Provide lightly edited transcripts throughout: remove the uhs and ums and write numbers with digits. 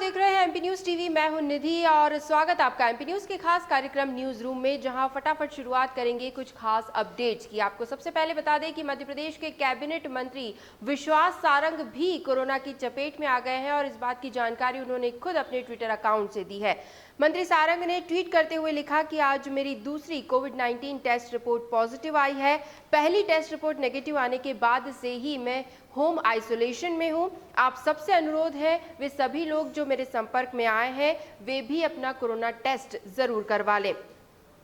देख रहे हैं एमपी न्यूज टीवी। मैं हूं निधि और स्वागत आपका एमपी न्यूज के खास कार्यक्रम न्यूज रूम में, जहां फटाफट शुरुआत करेंगे कुछ खास अपडेट्स की। आपको सबसे पहले बता दें कि मध्य प्रदेश के कैबिनेट मंत्री विश्वास सारंग भी कोरोना की चपेट में आ गए हैं और इस बात की जानकारी उन्होंने खुद अपने ट्विटर अकाउंट से दी है। मंत्री सारंग ने ट्वीट करते हुए लिखा कि आज मेरी दूसरी कोविड-19 टेस्ट रिपोर्ट पॉजिटिव आई है। पहली टेस्ट रिपोर्ट नेगेटिव आने के बाद से ही मैं होम आइसोलेशन में हूं। आप सबसे अनुरोध है, वे सभी लोग जो मेरे संपर्क में आए हैं वे भी अपना कोरोना टेस्ट जरूर करवा लें।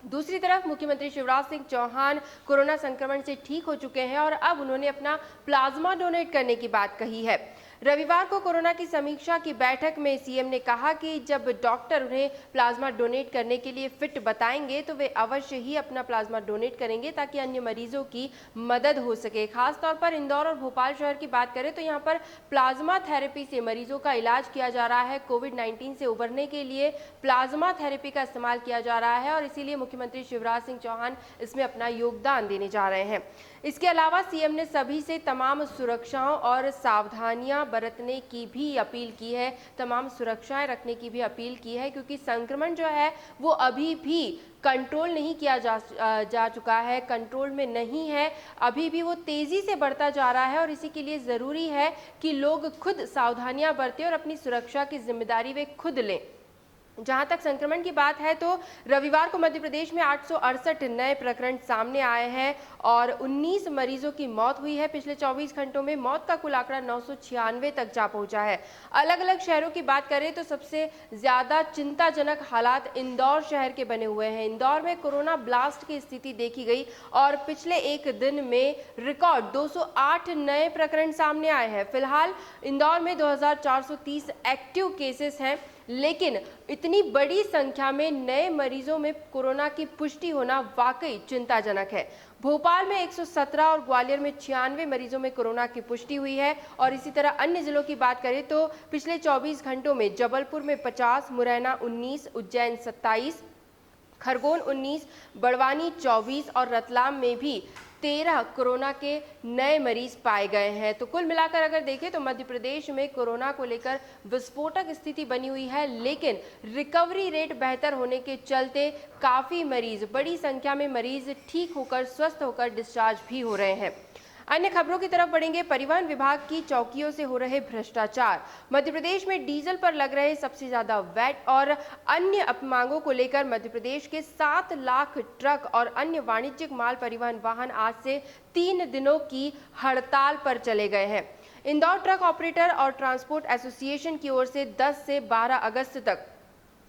दूसरी तरफ मुख्यमंत्री शिवराज सिंह चौहान कोरोना संक्रमण से ठीक हो चुके हैं और अब उन्होंने अपना प्लाज्मा डोनेट करने की बात कही है। रविवार को कोरोना की समीक्षा की बैठक में सीएम ने कहा कि जब डॉक्टर उन्हें प्लाज्मा डोनेट करने के लिए फिट बताएंगे तो वे अवश्य ही अपना प्लाज्मा डोनेट करेंगे ताकि अन्य मरीजों की मदद हो सके। खास तौर पर इंदौर और भोपाल शहर की बात करें तो यहाँ पर प्लाज्मा थेरेपी से मरीजों का इलाज किया जा रहा है। कोविड-19 से उबरने के लिए प्लाज्मा थेरेपी का इस्तेमाल किया जा रहा है और इसीलिए मुख्यमंत्री शिवराज सिंह चौहान इसमें अपना योगदान देने जा रहे हैं। इसके अलावा सीएम ने सभी से तमाम सुरक्षाओं और सावधानियां बरतने की भी अपील की है, तमाम सुरक्षाएं रखने की भी अपील की है, क्योंकि संक्रमण जो है वो अभी भी कंट्रोल नहीं किया जा चुका है, कंट्रोल में नहीं है, अभी भी वो तेजी से बढ़ता जा रहा है और इसी के लिए ज़रूरी है कि लोग खुद सावधानियां बरतें और अपनी सुरक्षा की जिम्मेदारी वे खुद लें। जहां तक संक्रमण की बात है तो रविवार को मध्य प्रदेश में 868 नए प्रकरण सामने आए हैं और 19 मरीजों की मौत हुई है। पिछले 24 घंटों में मौत का कुल आंकड़ा 996 तक जा पहुंचा है। अलग अलग शहरों की बात करें तो सबसे ज्यादा चिंताजनक हालात इंदौर शहर के बने हुए हैं। इंदौर में कोरोना ब्लास्ट की स्थिति देखी गई और पिछले एक दिन में रिकॉर्ड 208 नए प्रकरण सामने आए हैं। फिलहाल इंदौर में 2430 एक्टिव केसेस हैं, लेकिन इतनी बड़ी संख्या में नए मरीजों में कोरोना की पुष्टि होना वाकई चिंताजनक है। भोपाल में 117 और ग्वालियर में 96 मरीजों में कोरोना की पुष्टि हुई है और इसी तरह अन्य जिलों की बात करें तो पिछले 24 घंटों में जबलपुर में 50, मुरैना 19, उज्जैन 27, खरगोन 19, बड़वानी 24 और रतलाम में भी 13 कोरोना के नए मरीज पाए गए हैं। तो कुल मिलाकर अगर देखें तो मध्य प्रदेश में कोरोना को लेकर विस्फोटक स्थिति बनी हुई है, लेकिन रिकवरी रेट बेहतर होने के चलते काफ़ी मरीज, बड़ी संख्या में मरीज ठीक होकर स्वस्थ होकर डिस्चार्ज भी हो रहे हैं। अन्य खबरों की तरफ बढ़ेंगे। परिवहन विभाग की चौकियों से हो रहे भ्रष्टाचार। मध्य प्रदेश में डीजल पर लग रहे सबसे ज्यादा वैट और अन्य मांगों को लेकर मध्य प्रदेश के 7 लाख ट्रक और अन्य वाणिज्यिक माल परिवहन वाहन आज से 3 दिनों की हड़ताल पर चले गए हैं। इंदौर ट्रक ऑपरेटर और ट्रांसपोर्ट एसोसिएशन की ओर से 10 से 12 अगस्त तक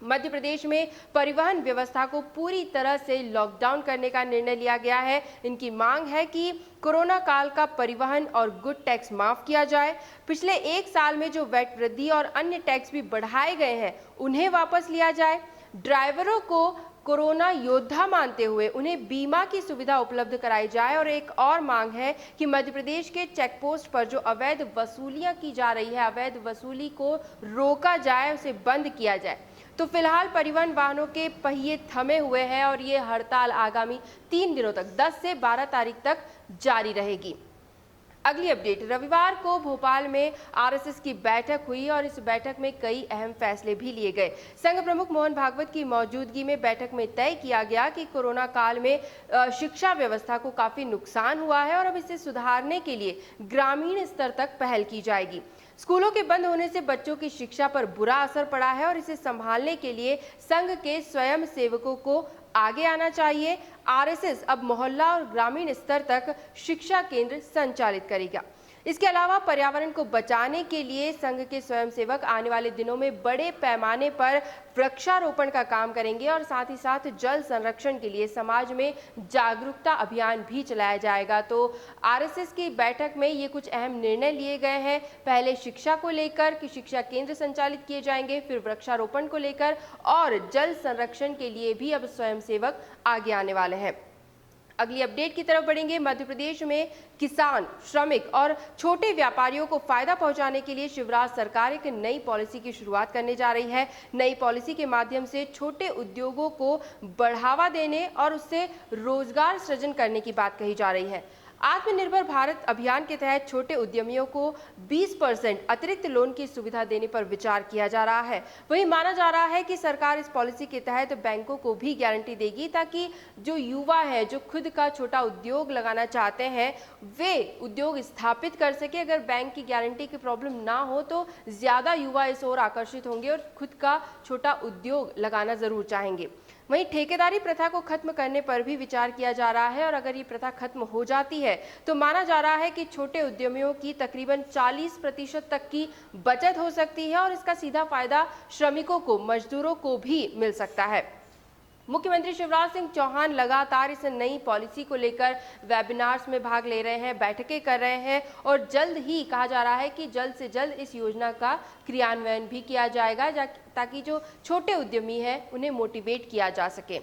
मध्य प्रदेश में परिवहन व्यवस्था को पूरी तरह से लॉकडाउन करने का निर्णय लिया गया है। इनकी मांग है कि कोरोना काल का परिवहन और गुड टैक्स माफ किया जाए। पिछले एक साल में जो वैट वृद्धि और अन्य टैक्स भी बढ़ाए गए हैं उन्हें वापस लिया जाए। ड्राइवरों को कोरोना योद्धा मानते हुए उन्हें बीमा की सुविधा उपलब्ध कराई जाए और एक और मांग है कि मध्य प्रदेश के चेक पोस्ट पर जो अवैध वसूलियां की जा रही है, अवैध वसूली को रोका जाए, उसे बंद किया जाए। तो फिलहाल परिवहन वाहनों के पहिए थमे हुए हैं और ये हड़ताल आगामी 3 दिनों तक 10 से 12 तारीख तक जारी रहेगी। अगली अपडेट, रविवार को भोपाल में आरएसएस की बैठक हुई और इस बैठक में कई अहम फैसले भी लिए गए। संघ प्रमुख मोहन भागवत की मौजूदगी में बैठक में तय किया गया कि कोरोना काल में शिक्षा व्यवस्था को काफी नुकसान हुआ है और अब इसे सुधारने के लिए ग्रामीण स्तर तक पहल की जाएगी। स्कूलों के बंद होने से बच्चों की शिक्षा पर बुरा असर पड़ा है और इसे संभालने के लिए संघ के स्वयं सेवकों को आगे आना चाहिए। आरएसएस अब मोहल्ला और ग्रामीण स्तर तक शिक्षा केंद्र संचालित करेगा। इसके अलावा पर्यावरण को बचाने के लिए संघ के स्वयंसेवक आने वाले दिनों में बड़े पैमाने पर वृक्षारोपण का काम करेंगे और साथ ही साथ जल संरक्षण के लिए समाज में जागरूकता अभियान भी चलाया जाएगा। तो आरएसएस की बैठक में ये कुछ अहम निर्णय लिए गए हैं। पहले शिक्षा को लेकर कि शिक्षा केंद्र संचालित किए जाएंगे, फिर वृक्षारोपण को लेकर और जल संरक्षण के लिए भी अब स्वयंसेवक आगे आने वाले हैं। अगली अपडेट की तरफ बढ़ेंगे। मध्य प्रदेश में किसान, श्रमिक और छोटे व्यापारियों को फायदा पहुंचाने के लिए शिवराज सरकार एक नई पॉलिसी की शुरुआत करने जा रही है। नई पॉलिसी के माध्यम से छोटे उद्योगों को बढ़ावा देने और उससे रोजगार सृजन करने की बात कही जा रही है। आत्मनिर्भर भारत अभियान के तहत छोटे उद्यमियों को 20% अतिरिक्त लोन की सुविधा देने पर विचार किया जा रहा है। वहीं माना जा रहा है कि सरकार इस पॉलिसी के तहत बैंकों को भी गारंटी देगी ताकि जो युवा है जो खुद का छोटा उद्योग लगाना चाहते हैं वे उद्योग स्थापित कर सके। अगर बैंक की गारंटी की प्रॉब्लम ना हो तो ज्यादा युवा इस ओर आकर्षित होंगे और खुद का छोटा उद्योग लगाना जरूर चाहेंगे। वहीं ठेकेदारी प्रथा को खत्म करने पर भी विचार किया जा रहा है और अगर ये प्रथा खत्म हो जाती है तो माना जा रहा है कि छोटे उद्यमियों की तकरीबन 40% तक की बचत हो सकती है और इसका सीधा फायदा श्रमिकों को, मजदूरों को भी मिल सकता है। मुख्यमंत्री शिवराज सिंह चौहान लगातार इस नई पॉलिसी को लेकर वेबिनार्स में भाग ले रहे हैं, बैठकें कर रहे हैं और जल्द ही कहा जा रहा है कि जल्द से जल्द इस योजना का क्रियान्वयन भी किया जाएगा ताकि जो छोटे उद्यमी हैं उन्हें मोटिवेट किया जा सके।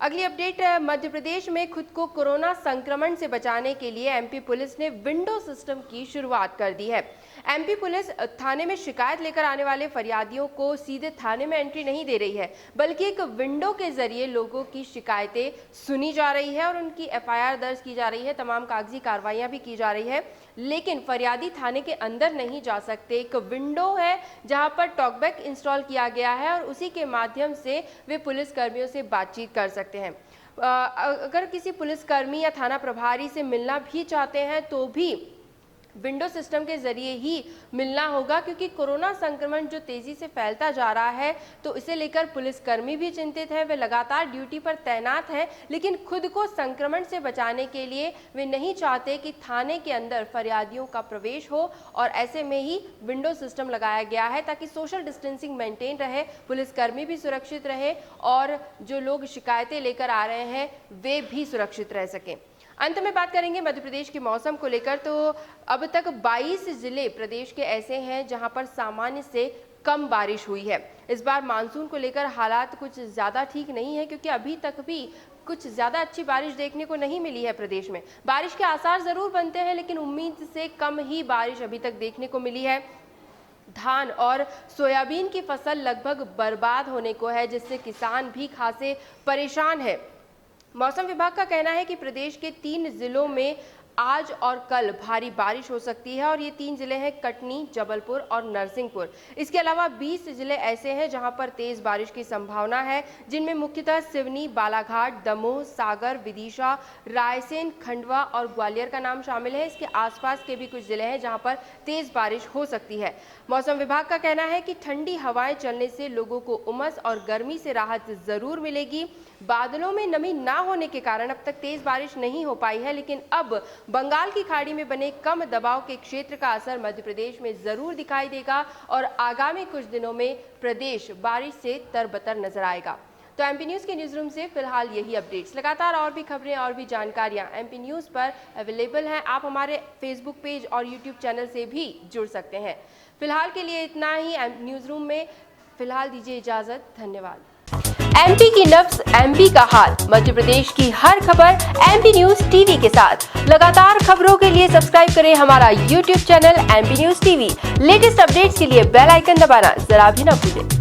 अगली अपडेट, मध्य प्रदेश में खुद को कोरोना संक्रमण से बचाने के लिए एमपी पुलिस ने विंडो सिस्टम की शुरुआत कर दी है। एमपी पुलिस थाने में शिकायत लेकर आने वाले फरियादियों को सीधे थाने में एंट्री नहीं दे रही है, बल्कि एक विंडो के जरिए लोगों की शिकायतें सुनी जा रही है और उनकी एफआईआर दर्ज की जा रही है, तमाम कागजी कार्रवाइयां भी की जा रही है। लेकिन फरियादी थाने के अंदर नहीं जा सकते। एक विंडो है जहां पर टॉकबैक इंस्टॉल किया गया है और उसी के माध्यम से वे पुलिस कर्मियों से बातचीत कर सकते हैं। अगर किसी पुलिसकर्मी या थाना प्रभारी से मिलना भी चाहते हैं तो भी विंडो सिस्टम के जरिए ही मिलना होगा, क्योंकि कोरोना संक्रमण जो तेजी से फैलता जा रहा है तो इसे लेकर पुलिसकर्मी भी चिंतित है। वे लगातार ड्यूटी पर तैनात हैं, लेकिन खुद को संक्रमण से बचाने के लिए वे नहीं चाहते कि थाने के अंदर फरियादियों का प्रवेश हो और ऐसे में ही विंडो सिस्टम लगाया गया है ताकि सोशल डिस्टेंसिंग मेंटेन रहे, पुलिसकर्मी भी सुरक्षित रहे और जो लोग शिकायतें लेकर आ रहे हैं वे भी सुरक्षित रह सकें। अंत में बात करेंगे मध्य प्रदेश के मौसम को लेकर। तो अब तक 22 जिले प्रदेश के ऐसे हैं जहां पर सामान्य से कम बारिश हुई है। इस बार मानसून को लेकर हालात कुछ ज़्यादा ठीक नहीं है, क्योंकि अभी तक भी कुछ ज़्यादा अच्छी बारिश देखने को नहीं मिली है प्रदेश में। बारिश के आसार ज़रूर बनते हैं, लेकिन उम्मीद से कम ही बारिश अभी तक देखने को मिली है। धान और सोयाबीन की फसल लगभग बर्बाद होने को है, जिससे किसान भी खासे परेशान है। मौसम विभाग का कहना है कि प्रदेश के 3 जिलों में आज और कल भारी बारिश हो सकती है और ये 3 जिले हैं कटनी, जबलपुर और नरसिंहपुर। इसके अलावा 20 जिले ऐसे हैं जहां पर तेज बारिश की संभावना है, जिनमें मुख्यतः सिवनी, बालाघाट, दमोह, सागर, विदिशा, रायसेन, खंडवा और ग्वालियर का नाम शामिल है। इसके आसपास के भी कुछ जिले हैं जहां पर तेज बारिश हो सकती है। मौसम विभाग का कहना है कि ठंडी हवाएं चलने से लोगों को उमस और गर्मी से राहत जरूर मिलेगी। बादलों में नमी ना होने के कारण अब तक तेज बारिश नहीं हो पाई है, लेकिन अब बंगाल की खाड़ी में बने कम दबाव के क्षेत्र का असर मध्य प्रदेश में जरूर दिखाई देगा और आगामी कुछ दिनों में प्रदेश बारिश से तरबतर नजर आएगा। तो एमपी न्यूज के न्यूज रूम से फिलहाल यही अपडेट्स। लगातार और भी खबरें और भी जानकारियां एमपी न्यूज पर अवेलेबल हैं। आप हमारे फेसबुक पेज और यूट्यूब चैनल से भी जुड़ सकते हैं। फिलहाल के लिए इतना ही न्यूज रूम में। फिलहाल दीजिए इजाजत, धन्यवाद। एमपी की नब्ज, एमपी का हाल, मध्य प्रदेश की हर खबर एमपी न्यूज टीवी के साथ। लगातार खबरों के लिए सब्सक्राइब करें हमारा YouTube channel MP news TV. Latest updates के लिए बेल आइकन दबाना जरा भी न भूलें।